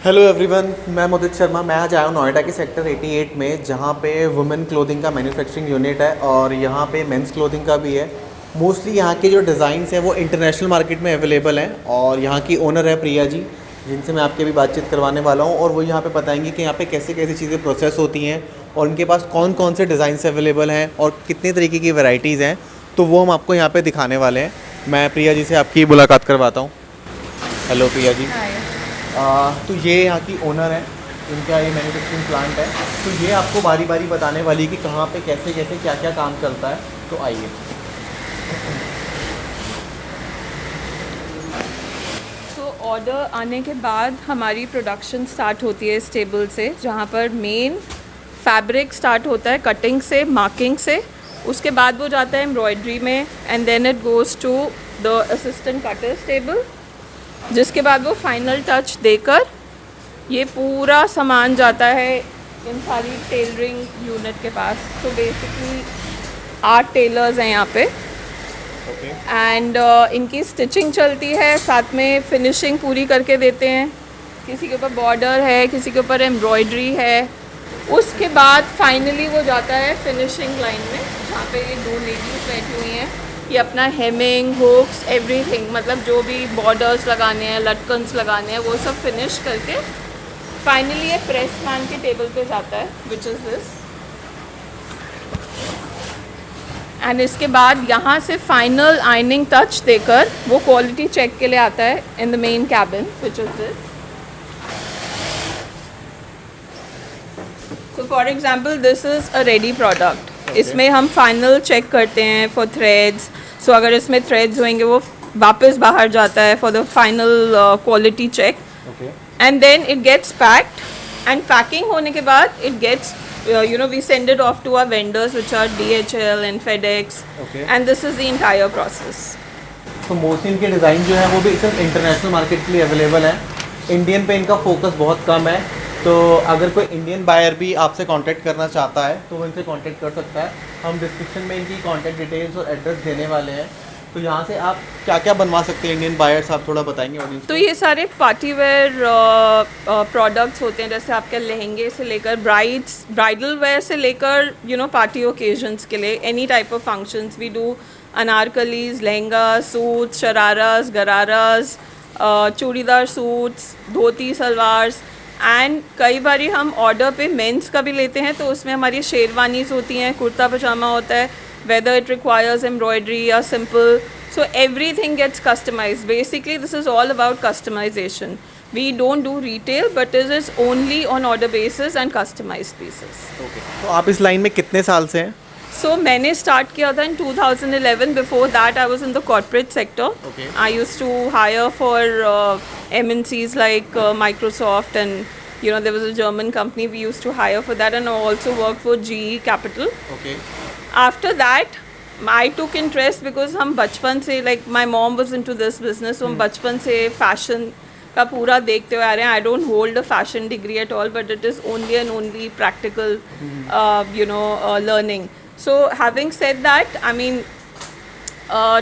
Hello everyone, मैं मोदित शर्मा। मैं आज आया हूँ नोएडा के सेक्टर 88 में, जहाँ पे वुमेन क्लोथिंग का मैन्युफैक्चरिंग यूनिट है और यहाँ पे मेंस क्लोथिंग का भी है। मोस्टली यहाँ के जो डिज़ाइंस हैं वो इंटरनेशनल मार्केट में अवेलेबल हैं और यहाँ की ओनर है प्रिया जी, जिनसे मैं आपकी अभी बातचीत करवाने वाला हूँ और वो यहाँ पे बताएंगे कि यहाँ पे कैसे कैसे चीज़ें प्रोसेस होती हैं और उनके पास कौन कौन से डिज़ाइंस अवेलेबल हैं और कितने तरीके की वैरायटीज़ हैं। तो वो हम आपको यहाँ पर दिखाने वाले हैं। मैं प्रिया जी से आपकी मुलाकात करवाता हूँ। हेलो प्रिया जी। हाय। तो ये यहाँ की ओनर है, इनका ये मैन्युफैक्चरिंग प्लांट है। तो ये आपको बारी बारी बताने वाली है कि कहाँ पे कैसे कैसे क्या क्या काम चलता है। तो आइए। तो ऑर्डर आने के बाद हमारी प्रोडक्शन स्टार्ट होती है इस टेबल से, जहाँ पर मेन फैब्रिक स्टार्ट होता है कटिंग से, मार्किंग से। उसके बाद वो जाता है एम्ब्रॉयडरी में and then it goes to the assistant cutters table, जिसके बाद वो फाइनल टच देकर ये पूरा सामान जाता है इन सारी टेलरिंग यूनिट के पास। तो बेसिकली 8 टेलर्स हैं यहाँ पे ओके। एंड इनकी स्टिचिंग चलती है, साथ में फिनिशिंग पूरी करके देते हैं। किसी के ऊपर बॉर्डर है, किसी के ऊपर एम्ब्रॉयडरी है। उसके बाद फाइनली वो जाता है फिनिशिंग लाइन में, जहाँ पे ये 2 लेडीज बैठी हुई हैं। ये अपना हेमिंग, हुक्स, एवरीथिंग, मतलब जो भी बॉर्डर्स लगाने हैं, लटकन्स लगाने हैं, वो सब फिनिश करके फाइनली ये प्रेस मैन के टेबल पे जाता है, विच इज़ दिस। एंड इसके बाद यहाँ से फाइनल आयनिंग टच देकर वो क्वालिटी चेक के लिए आता है in the main cabin, which is this. So for example this is a ready product. इसमें हम फाइनल चेक करते हैं फॉर थ्रेड्स। सो अगर इसमें थ्रेड्स होंगे वो वापस बाहर जाता है for the final quality check okay. And then it gets packed. And packing होने के बाद it gets we send it off to our vendors, which are DHL and FedEx. Okay. And this is the entire process. तो mostly इनके design जो है वो भी सिर्फ इंटरनेशनल मार्केट के लिए अवेलेबल है। इंडियन पे इनका फोकस बहुत कम है। तो अगर कोई इंडियन बायर भी आपसे कांटेक्ट करना चाहता है तो वो इनसे कांटेक्ट कर सकता है। हम डिस्क्रिप्शन में इनकी कांटेक्ट डिटेल्स और एड्रेस देने वाले हैं। तो यहाँ से आप क्या क्या बनवा सकते हैं इंडियन बायर्स, आप थोड़ा बताएंगे ऑडियंस तो ये सारे पार्टी वेयर प्रोडक्ट्स होते हैं, जैसे आपके लहंगे से लेकर ब्राइडल वेयर से लेकर पार्टी ओकेजन्स के लिए, any type of functions we do. Anarkalis, lehenga, suits, shararas, ghararas, churidar suits, dhoti salwars. And कई बारी हम ऑर्डर पे मेंस का भी लेते हैं, तो उसमें हमारी शेरवानीज़ होती हैं, कुर्ता पजामा होता है, whether it requires embroidery or simple. So everything gets customized. Basically, this is all about customization. We don't do retail, but it is only on order basis and customized pieces. Okay. तो आप इस line में कितने साल से हैं? So मैंने start किया था in 2011. Before that, I was in the corporate sector. Okay. I used to hire for MNCs like Microsoft, and there was a German company we used to hire for that, and I also worked for GE Capital. Okay. After that, I took interest because हम बचपन से, like my mom was into this business, so हम बचपन से fashion का पूरा देखते हुए आ रहे हैं. I don't hold a fashion degree at all, but it is only and only practical, learning. So having said that, I mean,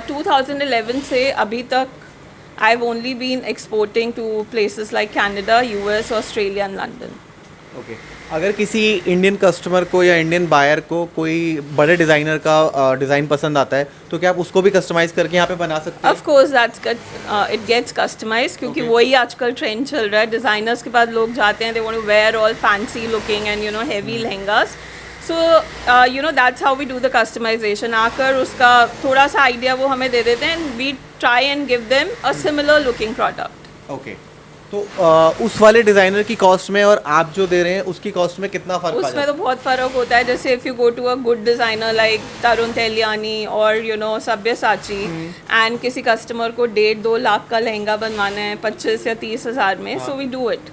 2011 से अभी तक I've only been exporting to places like Canada, US, Australia and London. Okay. अगर किसी Indian customer को या Indian buyer को कोई बड़े डिज़ाइनर का डिज़ाइन पसंद आता है तो क्या आप उसको भी कस्टमाइज़ करके यहाँ पे बना सकते हैं? Of course, it gets customized, क्योंकि Okay. वही आजकल ट्रेंड चल रहा है। डिज़ाइनर्स के पास लोग जाते हैं, they want to wear all fancy looking and heavy lehengas. So that's how we do the customization. आकर उसका थोड़ा सा आइडिया वो हमें दे देते हैं and we try and give them a similar looking product. Okay. तो उस वाले डिज़ाइनर की कॉस्ट में और आप जो दे रहे हैं उसकी कॉस्ट में कितना फ़र्क आ उसमें जाता तो बहुत फ़र्क होता है। जैसे if you go to a good designer like Tarun Tahiliani और सब्यसाची, एंड किसी कस्टमर को 1.5-2 लाख का लहंगा बनवाना है 25 या 30 हज़ार में, so we do it.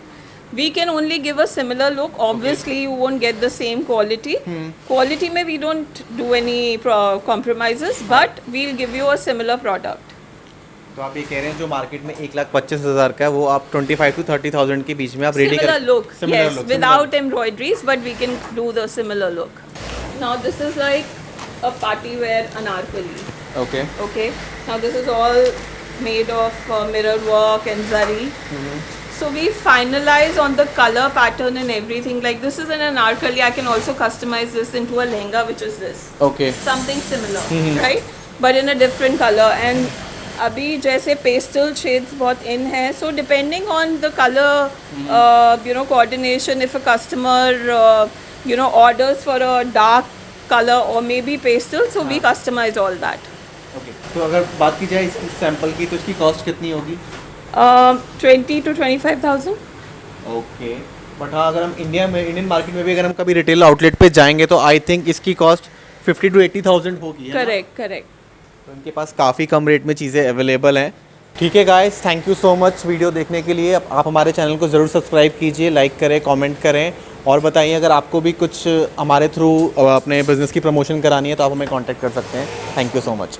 We can only give a similar look. Obviously, you won't get the same quality. Quality में we don't do any compromises, but we'll give you a similar product. तो आप ये कह रहे हैं जो market में 1,25,000 का है वो आप 25,000 to 30,000 के बीच में आप ready Similar look, Similar yes, look, without embroideries, but we can do the similar look. Now this is like a party wear anarkali. Okay. Okay. Now this is all made of mirror work and zari. So we finalize on the color pattern and everything. Like this is an anarkali. I can also customize this into a lehenga, which is this. Okay. Something similar, right? But in a different color. And अभी जैसे pastel shades बहुत in है. So depending on the color, coordination. If a customer, orders for a dark color or maybe pastel, so we customize all that. Okay, तो अगर बात की जाए इसकी सैंपल की तो इसकी कॉस्ट कितनी होगी? 20 to 25,000. ओके, बट हाँ, अगर हम इंडियन मार्केट में भी अगर हम कभी रिटेल आउटलेट पे जाएंगे तो आई थिंक इसकी कॉस्ट 50 to 80,000 होगी। Correct correct. तो इनके पास काफ़ी कम रेट में चीज़ें अवेलेबल हैं। ठीक है guys, thank you so much video देखने के लिए। आप हमारे चैनल को ज़रूर सब्सक्राइब कीजिए, लाइक करें, कमेंट करें और बताइए अगर आपको भी कुछ हमारे थ्रू अपने बिज़नेस की प्रमोशन करानी है तो आप हमें कांटेक्ट कर सकते हैं। Thank you so much.